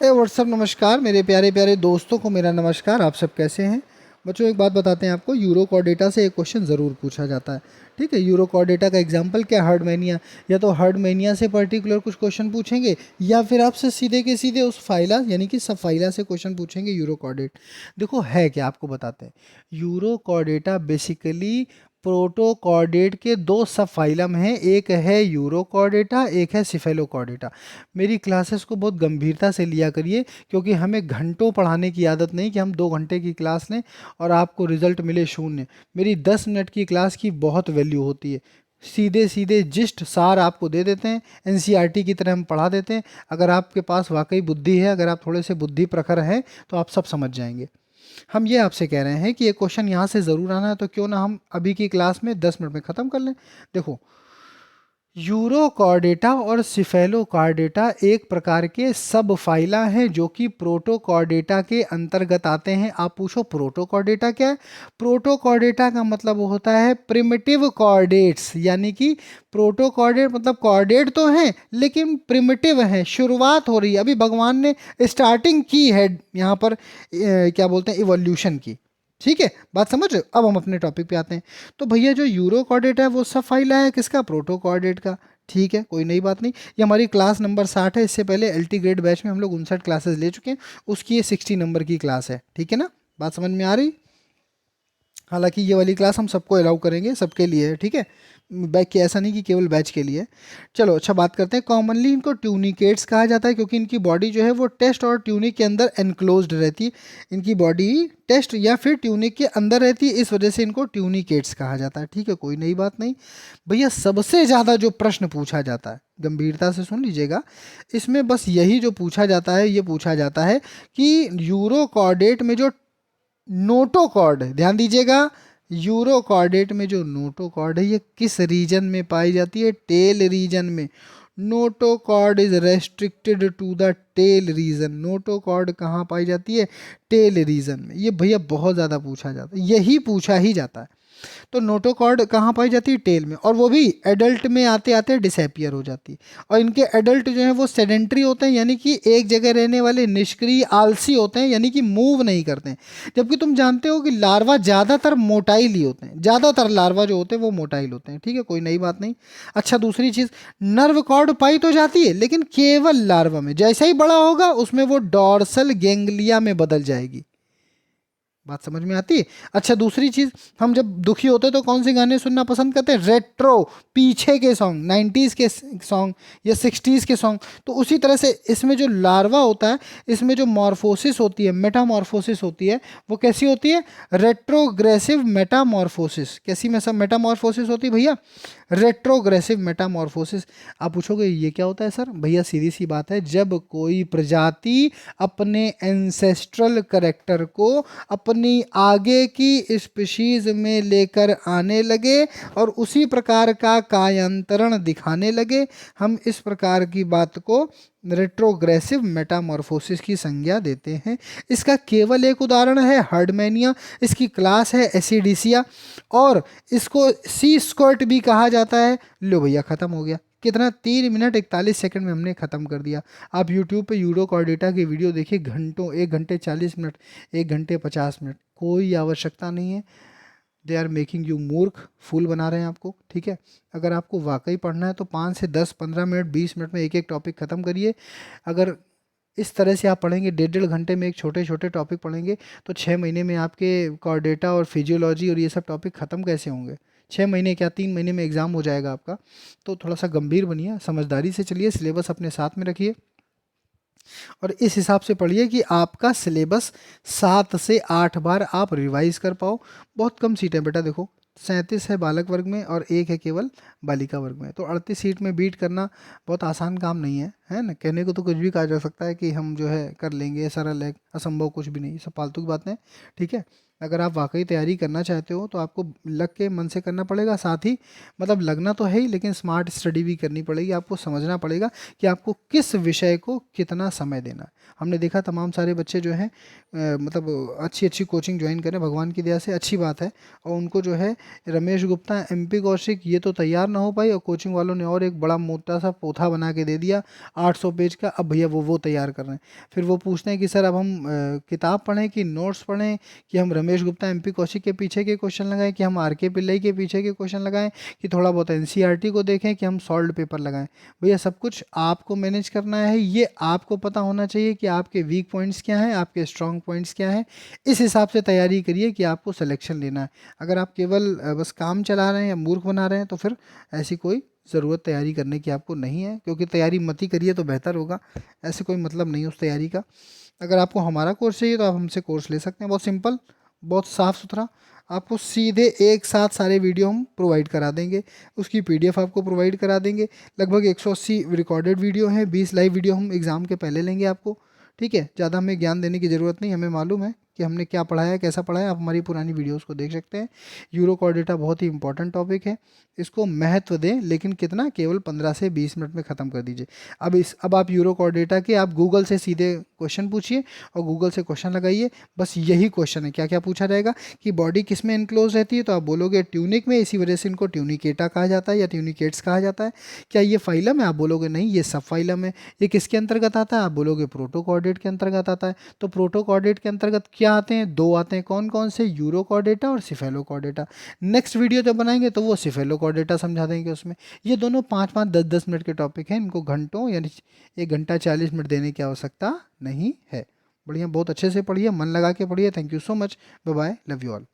WhatsApp नमस्कार मेरे प्यारे प्यारे दोस्तों को मेरा नमस्कार। आप सब कैसे हैं बच्चों? एक बात बताते हैं आपको, यूरो कॉर्डेटा से एक क्वेश्चन ज़रूर पूछा जाता है। ठीक है, यूरो कॉर्डेटा का एग्जांपल क्या? हर्डमेनिया। या तो हर्डमेनिया से पर्टिकुलर कुछ क्वेश्चन पूछेंगे, या फिर आपसे सीधे के सीधे उस फाइला यानी कि सब फाइला से क्वेश्चन पूछेंगे यूरो कॉर्डेट। देखो है क्या, आपको बताते हैं। यूरो कॉर्डेटा बेसिकली प्रोटोकॉर्डेट के दो सब फाइलम हैं, एक है यूरो कॉर्डेटा, एक है सिफेलो कॉर्डेटा। मेरी क्लासेस को बहुत गंभीरता से लिया करिए, क्योंकि हमें घंटों पढ़ाने की आदत नहीं कि हम 2 घंटे की क्लास लें और आपको रिजल्ट मिले शून्य। मेरी 10 मिनट की क्लास की बहुत वैल्यू होती है। सीधे सीधे जिस्ट सार आपको दे देते हैं, एनसीईआरटी की तरह हम पढ़ा देते हैं। अगर आपके पास वाकई बुद्धि है, अगर आप थोड़े से बुद्धि प्रखर हैं, तो आप सब समझ जाएंगे। हम ये आपसे कह रहे हैं कि ये क्वेश्चन यहाँ से ज़रूर आना है, तो क्यों ना हम अभी की क्लास में 10 मिनट में ख़त्म कर लें। देखो, यूरो कॉर्डेटा और सिफेलो कॉर्डेटा एक प्रकार के सब फाइला हैं जो कि प्रोटो कॉर्डेटा के अंतर्गत आते हैं। आप पूछो प्रोटो कॉर्डेटा क्या है? प्रोटो कॉर्डेटा का मतलब होता है प्रिमिटिव कॉर्डेट्स, यानी कि प्रोटो कॉर्डेट मतलब कॉर्डेट तो हैं लेकिन प्रिमिटिव हैं, शुरुआत हो रही है, अभी भगवान ने स्टार्टिंग की है यहाँ पर, क्या बोलते हैं, इवोल्यूशन की। ठीक है, बात समझ रहे हो? अब हम अपने टॉपिक पे आते हैं। तो भैया जो यूरो कॉर्डेट है वो सब फाइल है किसका? प्रोटो कॉर्डेट का। ठीक है, कोई नई बात नहीं। ये हमारी क्लास नंबर 60 है। इससे पहले एलटी ग्रेड बैच में हम लोग 59 क्लासेस ले चुके हैं, उसकी ये 60 नंबर की क्लास है। ठीक है ना, बात समझ में आ रही? हालांकि ये वाली क्लास हम सबको अलाउ करेंगे, सबके लिए है। ठीक है, बैच के ऐसा नहीं कि केवल बैच के लिए। चलो अच्छा, बात करते हैं। कॉमनली इनको ट्यूनिकेट्स कहा जाता है, क्योंकि इनकी बॉडी जो है वो टेस्ट और ट्यूनिक के अंदर एनक्लोज्ड रहती है। इनकी बॉडी टेस्ट या फिर ट्यूनिक के अंदर रहती है, इस वजह से इनको ट्यूनिकेट्स कहा जाता है। ठीक है, कोई नई बात नहीं। भैया सबसे ज़्यादा जो प्रश्न पूछा जाता है, गंभीरता से सुन लीजिएगा, इसमें बस यही जो पूछा जाता है, ये पूछा जाता है कि यूरो कॉर्डेट में जो नोटो कॉर्ड है, ध्यान दीजिएगा, यूरो कॉर्डेट में जो नोटो कॉर्ड है ये किस रीजन में पाई जाती है? टेल रीजन में। Notochord is restricted to the tail region. Notochord कहाँ पाई जाती है? टेल रीजन में। ये भैया बहुत ज़्यादा पूछा जाता है, यही पूछा ही जाता है। तो नोटोकॉर्ड कहाँ पाई जाती है? टेल में। और वो भी एडल्ट में आते आते डिसअपियर हो जाती है। और इनके एडल्ट जो है वो सेडेंट्री होते हैं, यानी कि एक जगह रहने वाले निष्क्रिय आलसी होते हैं, यानी कि मूव नहीं करते हैं। जबकि तुम जानते हो कि लार्वा ज़्यादातर मोटाइल ही होते हैं, ज़्यादातर लार्वा जो होते हैं वो मोटाइल होते हैं। ठीक है, कोई नई बात नहीं। अच्छा, दूसरी चीज़, नर्व कॉर्ड पाई तो जाती है लेकिन केवल लार्वा में। जैसा ही बड़ा होगा उसमें वो डॉर्सल गैंग्लिया में बदल जाएगी। बात समझ में आती है? अच्छा, दूसरी चीज, हम जब दुखी होते हैं तो कौन से गाने सुनना पसंद करते हैं? रेट्रो, पीछे के सॉन्ग, 90s के सॉन्ग या 60s के सॉन्ग। तो उसी तरह से इसमें जो लार्वा होता है, इसमें जो मॉर्फोसिस होती है, मेटामॉर्फोसिस होती है, वो कैसी होती है? Retrogressive Metamorphosis. कैसी में सब मेटामॉर्फोसिस होती है भैया? Retrogressive Metamorphosis. आप पूछोगे ये क्या होता है सर? भैया सीधी सी बात है, जब कोई प्रजाति अपने एंसेस्ट्रल करेक्टर को अपनी आगे की स्पीशीज में लेकर आने लगे और उसी प्रकार का कायांतरण दिखाने लगे, हम इस प्रकार की बात को रेट्रोग्रेसिव मेटामॉर्फोसिस की संज्ञा देते हैं। इसका केवल एक उदाहरण है हर्डमेनिया, इसकी क्लास है एसिडिसिया, और इसको सी स्क्वर्ट भी कहा जाता है। लो भैया, खत्म हो गया। कितना? 3 मिनट 41 सेकंड में हमने ख़त्म कर दिया। आप यूट्यूब पे यूरो कॉर्डेटा की वीडियो देखिए, घंटों, 1 घंटे 40 मिनट, 1 घंटे 50 मिनट, कोई आवश्यकता नहीं है। दे आर मेकिंग यू मूर्ख, फूल बना रहे हैं आपको। ठीक है, अगर आपको वाकई पढ़ना है तो 5 से 10 15 मिनट 20 मिनट में एक एक टॉपिक ख़त्म करिए। अगर इस तरह से आप पढ़ेंगे, 1.5 घंटे में एक छोटे छोटे टॉपिक पढ़ेंगे, तो 6 महीने में आपके कॉर्डेटा और फिजियोलॉजी और ये सब टॉपिक ख़त्म कैसे होंगे? 6 महीने क्या, 3 महीने में एग्ज़ाम हो जाएगा आपका। तो थोड़ा सा गंभीर बनिए, समझदारी से चलिए, सिलेबस अपने साथ में रखिए और इस हिसाब से पढ़िए कि आपका सिलेबस 7 से 8 बार आप रिवाइज कर पाओ। बहुत कम सीट है बेटा, देखो 37 है बालक वर्ग में और 1 है केवल बालिका वर्ग में, तो 38 सीट में बीट करना बहुत आसान काम नहीं है ना? कहने को तो कुछ भी कहा जा सकता है कि हम जो है कर लेंगे, सरल है, असंभव कुछ भी नहीं, सब फालतू की बातें। ठीक है, अगर आप वाकई तैयारी करना चाहते हो तो आपको लग के मन से करना पड़ेगा, साथ ही मतलब लगना तो है ही, लेकिन स्मार्ट स्टडी भी करनी पड़ेगी। आपको समझना पड़ेगा कि आपको किस विषय को कितना समय देना है। हमने देखा तमाम सारे बच्चे जो हैं मतलब अच्छी अच्छी कोचिंग ज्वाइन करें, भगवान की दया से अच्छी बात है, और उनको जो है रमेश गुप्ता, एमपी कौशिक ये तो तैयार ना हो पाई, और कोचिंग वालों ने और एक बड़ा मोटा सा पोथा बना के दे दिया 800 पेज का। अब भैया वो तैयार कर रहे हैं। फिर वो पूछते हैं कि सर अब हम किताब पढ़ें कि नोट्स पढ़ें, कि हम रमेश गुप्ता, एमपी कौशिक के पीछे के क्वेश्चन लगाएं, कि हम आर के पिल्लई के पीछे के क्वेश्चन लगाएं, कि थोड़ा बहुत एनसीईआरटी को देखें, कि हम सॉल्व पेपर लगाएं। भैया सब कुछ आपको मैनेज करना है। ये आपको पता होना चाहिए कि आपके वीक पॉइंट्स क्या हैं, आपके स्ट्रॉन्ग पॉइंट्स क्या हैं। इस हिसाब से तैयारी करिए कि आपको सिलेक्शन लेना है। अगर आप केवल बस काम चला रहे हैं या मूर्ख बना रहे हैं तो फिर ऐसी कोई ज़रूरत तैयारी करने की आपको नहीं है, क्योंकि तैयारी मत ही करिए तो बेहतर होगा। ऐसे कोई मतलब नहीं उस तैयारी का। अगर आपको हमारा कोर्स चाहिए तो आप हमसे कोर्स ले सकते हैं, बहुत सिंपल, बहुत साफ़ सुथरा। आपको सीधे एक साथ सारे वीडियो हम प्रोवाइड करा देंगे, उसकी पीडीएफ आपको प्रोवाइड करा देंगे। लगभग 180 रिकॉर्डेड वीडियो हैं, 20 लाइव वीडियो हम एग्ज़ाम के पहले लेंगे आपको। ठीक है, ज़्यादा हमें ज्ञान देने की ज़रूरत नहीं, हमें मालूम है कि हमने क्या पढ़ाया, कैसा पढ़ाया। आप हमारी पुरानी वीडियोस को देख सकते हैं। यूरो कोऑर्डिनेटा बहुत ही इंपॉर्टेंट टॉपिक है, इसको महत्व दें, लेकिन कितना, केवल 15 से 20 मिनट में ख़त्म कर दीजिए। अब आप यूरो कोऑर्डिनेटा के आप गूगल से सीधे क्वेश्चन पूछिए और गूगल से क्वेश्चन लगाइए। बस यही क्वेश्चन है। क्या क्या पूछा जाएगा कि बॉडी किस में इनक्लोज रहती है, तो आप बोलोगे ट्यूनिक में, इसी वजह से इनको ट्यूनिकेटा कहा जाता है या ट्यूनिकेट्स कहा जाता है। क्या ये फाइलम है, आप बोलोगे नहीं ये सब फाइलम है। ये किसके अंतर्गत आता है, आप बोलोगे प्रोटोकॉर्डेट के अंतर्गत आता है। तो प्रोटोकॉर्डेट के अंतर्गत क्या आते हैं, दो आते हैं, कौन कौन से, यूरोकॉर्डेटा और सिफेलोकॉर्डेटा। नेक्स्ट वीडियो जब बनाएंगे तो वो सिफेलोकॉर्डेटा समझा देंगे उसमें। ये दोनों 5-5, 10-10 मिनट के टॉपिक हैं, इनको घंटों यानी 1 घंटा 40 मिनट देने की आवश्यकता नहीं है। बढ़िया, बहुत अच्छे से पढ़िए, मन लगा के पढ़िए। Thank you so much, bye bye, love you all.